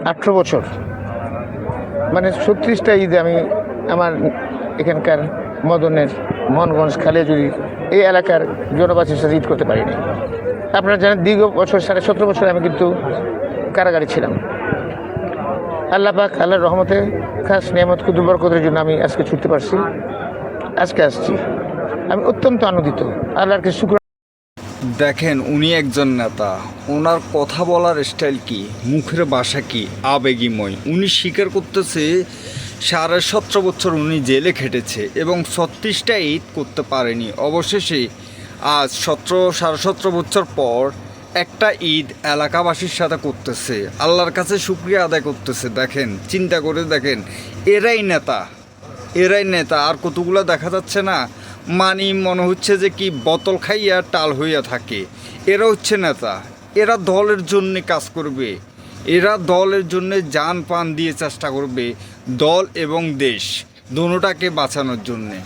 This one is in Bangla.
18 বছর, মানে 36টা ঈদে আমি আমার এখানকার মদনের মোহনগঞ্জ খালিয়াজুড়ি এই এলাকার জনবাসীর সাথে ঈদ করতে পারিনি। আপনারা জানেন দীর্ঘ বছর 17.5 বছর আমি কিন্তু কারাগারে ছিলাম। আল্লাহ পাক আল্লাহর রহমতে খাস নিয়ামত কুদুর বরকতের জন্য আমি আজকে ছুটতে পারছি, আজকে আসছি। আমি অত্যন্ত আনন্দিত, আল্লাহর কাছে শুকর। দেখেন উনি একজন নেতা, ওনার কথা বলার স্টাইল কি, মুখের ভাষা কি আবেগীময়। উনি স্বীকার করতেছে 17.5 বছর উনি জেলে খেটেছে এবং 36টা ঈদ করতে পারেনি। অবশেষে আজ 17.5 বছর পর একটা ঈদ এলাকাবাসীর সাথে করতেছে, আল্লাহর কাছে শুকরিয়া আদায় করতেছে। দেখেন, চিন্তা করে দেখেন, এরাই নেতা, এরাই নেতা। আর কতগুলো দেখা যাচ্ছে না, মনে হচ্ছে যে কি বোতল খাইয়া টাল হইয়া থাকে। এরা হচ্ছে নেতা, এরা দলের জন্য কাজ করবে, এরা দলের জন্য জান প্রাণ দিয়ে চেষ্টা করবে দল এবং দেশ দুটোটাকে বাঁচানোর জন্যে।